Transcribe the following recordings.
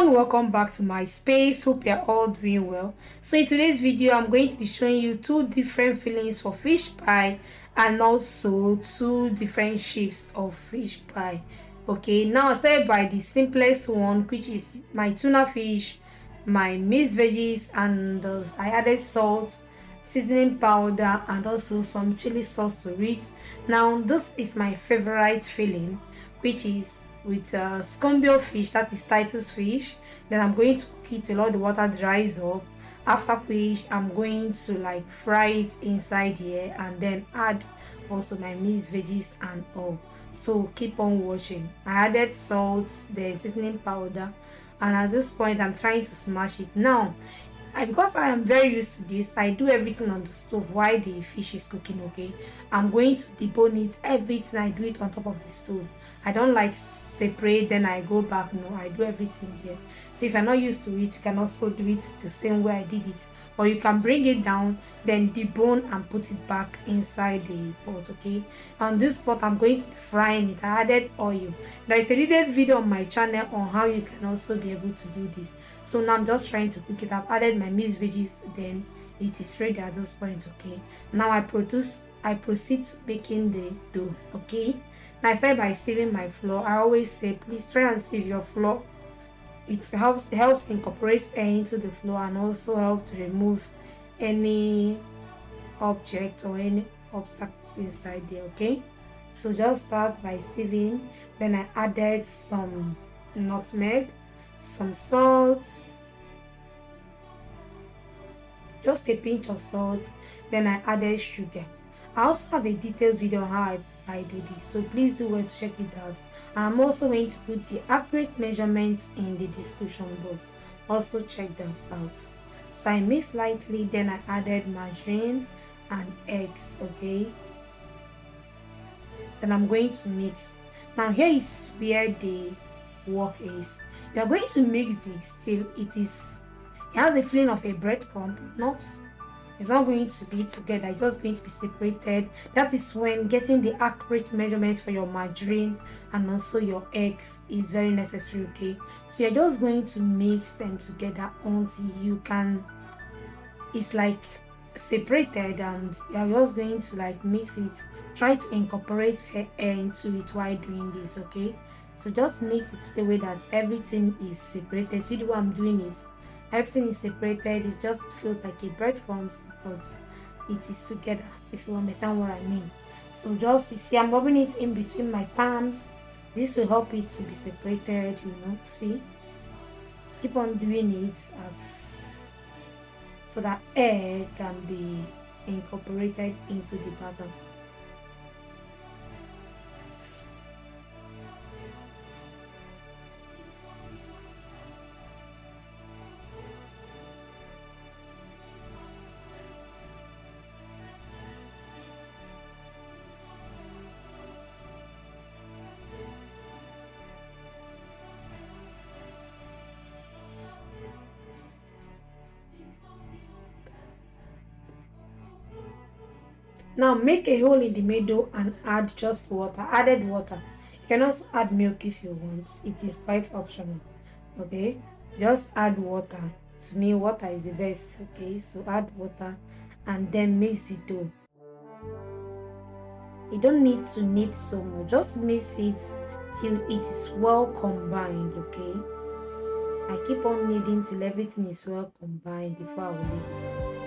everyone, welcome back to my space. Hope you're all doing well. So in today's video I'm going to be showing you two different fillings for fish pie and also two different shapes of fish pie. Okay, now I'll start by the simplest one, which is my tuna fish, my mixed veggies, and I added salt, seasoning powder, and also some chili sauce to it. Now this is my favorite filling, which is with scumbio fish, that is Titus fish. Then I'm going to cook it till all the water dries up, after which I'm going to like fry it inside here and then add also my mixed veggies and all. So keep on watching. I added salt, the seasoning powder, and at this point I'm trying to smash it. Now because I am very used to this, I do everything on the stove while the fish is cooking. Okay, I'm going to debone it, everything I do it on top of the stove. I don't like separate then I go back. No, I do everything here. So if you're not used to it, you can also do it the same way I did it, or you can bring it down, then debone and put it back inside the pot. Okay, on this pot I'm going to be frying it. I added oil. There is a detailed video on my channel on how you can also be able to do this. So now I'm just trying to cook it. I've added my mixed veggies, then it is ready at this point. Okay, now I proceed to making the dough. Okay, now I start by sieving my flour. I always say please try and sieve your flour. It helps incorporate air into the flour and also help to remove any object or any obstacles inside there. Okay, so just start by sieving. Then I added some nutmeg, some salt, just a pinch of salt. Then I added sugar. I also have a detailed video on how I do this, so please do well to check it out. And I'm also going to put the accurate measurements in the description box. Also check that out. So I mixed lightly, then I added margarine and eggs. Okay, then I'm going to mix. Now here is where the work is. You are going to mix this till it has a feeling of a breadcrumb. It's not going to be together, it's just going to be separated. That is when getting the accurate measurements for your margarine and also your eggs is very necessary. Okay, so you're just going to mix them together until it's like separated, and you're just going to like mix it. Try to incorporate air into it while doing this. Okay, so just mix it the way that everything is separated. See the way I'm doing it, everything is separated. It just feels like a breadcrumbs, but it is together, if you understand what I mean. So just, you see, I'm rubbing it in between my palms. This will help it to be separated, see. Keep on doing it so that air can be incorporated into the pattern. Now make a hole in the middle and add just water. Added water. You can also add milk if you want. It is quite optional. Okay, just add water. To me, water is the best. Okay, so add water and then mix the dough. You don't need to knead so much. Just mix it till it is well combined. Okay, I keep on kneading till everything is well combined before I will leave it.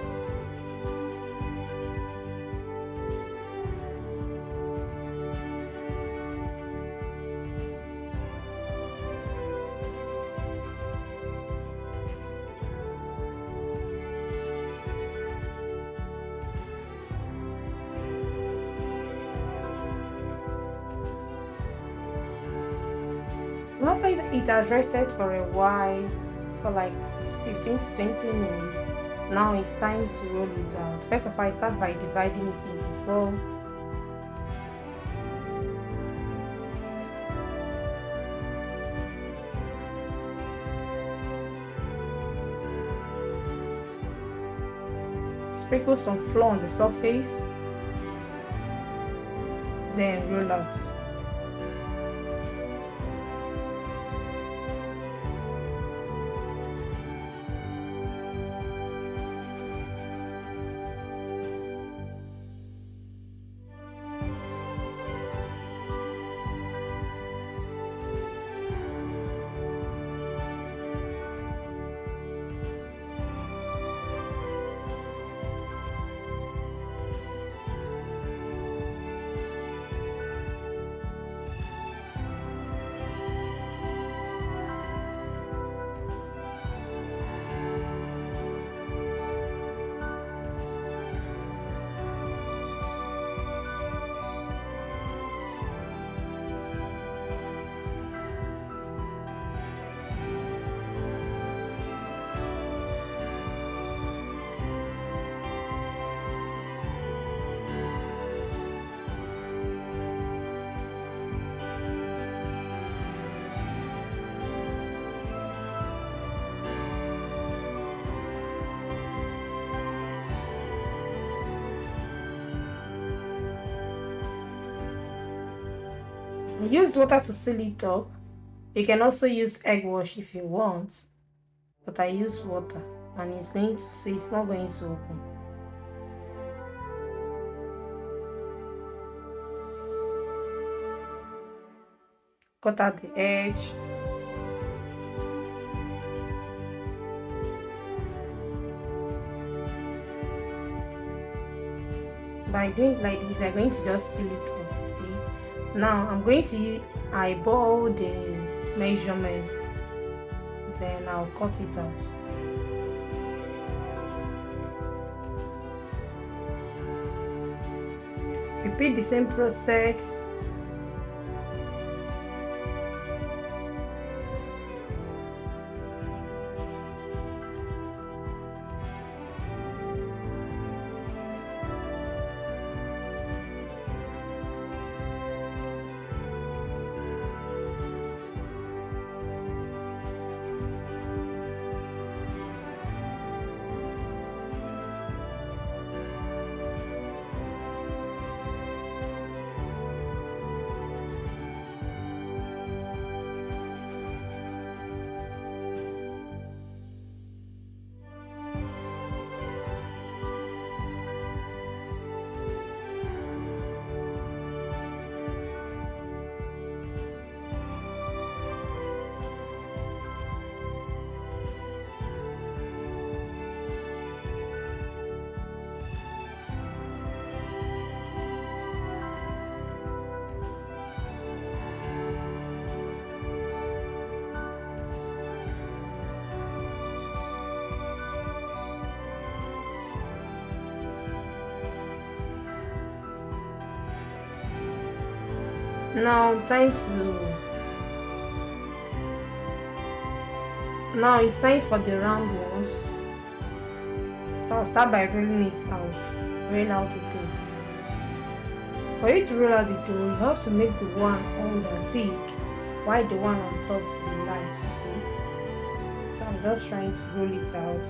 After it has rested for a while, for like 15 to 20 minutes, now it's time to roll it out. First of all, I start by dividing it into 4. Sprinkle some flour on the surface, then roll out. I use water to seal it up. You can also use egg wash if you want, but I use water, and it's not going to open. Cut out the edge. By doing like this, we're going to just seal it up. Okay. Now I'm going to eyeball the measurement, then I'll cut it out. Repeat the same process. Now it's time for the round ones. So I'll start by rolling it out. Roll out the dough. For you to roll out the dough, you have to make the one on the thick, while the one on top to be light. Okay? So I'm just trying to roll it out.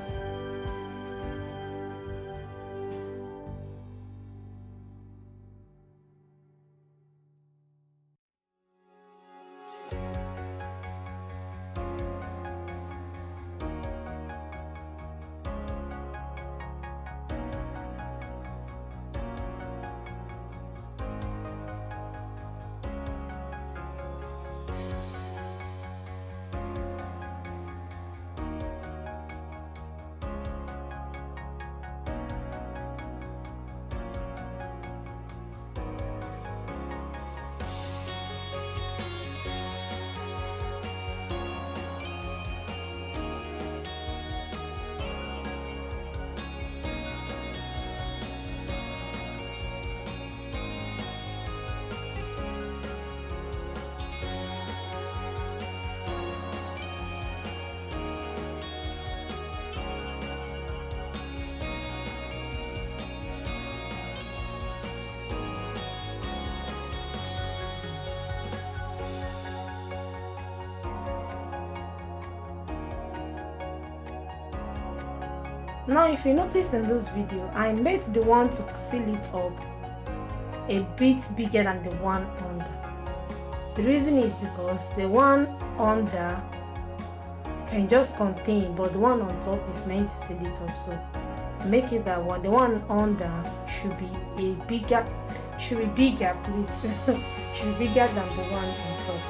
Now if you notice in this video, I made the one to seal it up a bit bigger than the one under. The reason is because the one under can just contain, but the one on top is meant to seal it up. So make it that one. The one under should be bigger, please. should be bigger than the one on top.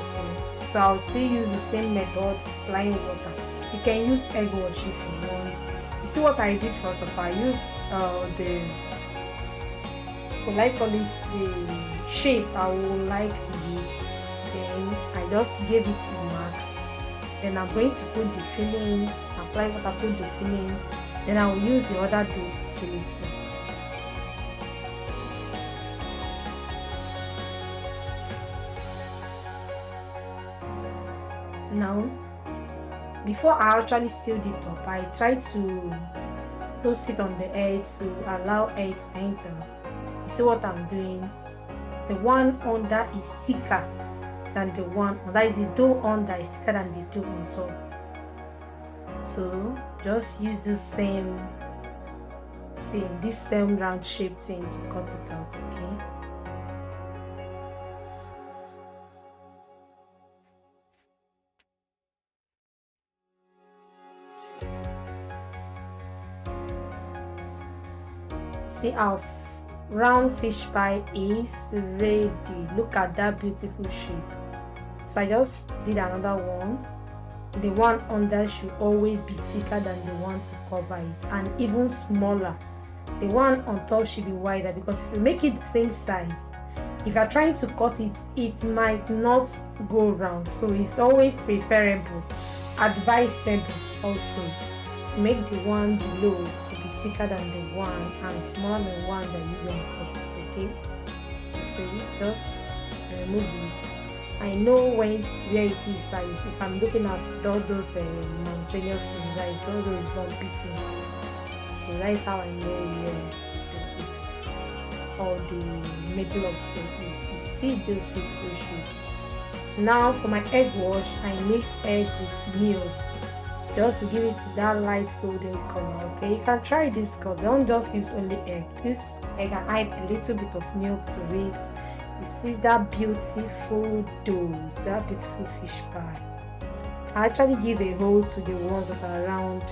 So I'll still use the same method, applying water. You can use egg wash if you want. You see what I did first of all, I use the shape I would like to use. Then I just gave it a mark. Then I'm going to put the filling, apply water, put the filling. Then I will use the other dough to seal it up. Now, before I actually sealed it up, I try to close it on the edge to allow air to enter. You see what I'm doing? The one under is thicker than the one, that is the dough under is thicker than the dough on top. So just use this same thing, this same round shape thing to cut it out, okay? See how round fish pie is ready. Look at that beautiful shape. So I just did another one. The one under should always be thicker than the one to cover it, and even smaller. The one on top should be wider, because if you make it the same size, if you are trying to cut it, it might not go round. So it's always preferable, advisable also, to make the one below to be thicker than the one and smaller than the one that you use on top. Okay, so you just remove it. I know where it is, but if I'm looking at all those mountainous things, right, all those bumpy things, so that is how I know where it is, or the middle of the is. You see those beautiful shapes. Now for my egg wash, I mix egg with milk just to give it to that light golden color. Okay, you can try this color. Don't just use only egg. Use egg and add a little bit of milk to it. You see that beautiful dough, that beautiful fish pie. I actually give a hole to the ones that are round,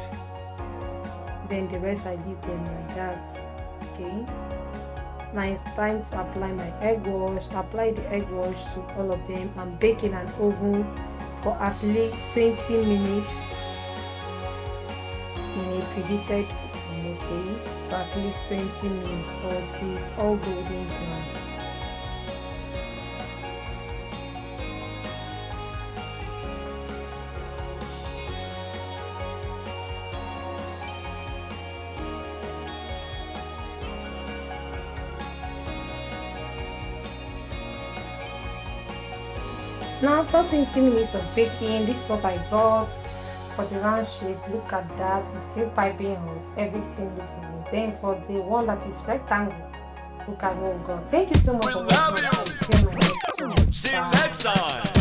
then the rest I leave them like that. Okay, now it's time to apply my egg wash. Apply the egg wash to all of them and bake in an oven for at least 20 minutes in a preheated oven. Okay, for at least 20 minutes until it's all golden brown. Now after 20 minutes of baking, this is what I got for the round shape. Look at that, it's still piping hot. Everything looks nice. Then for the one that is rectangle, look at what we got. Thank you so much for watching. See you next time.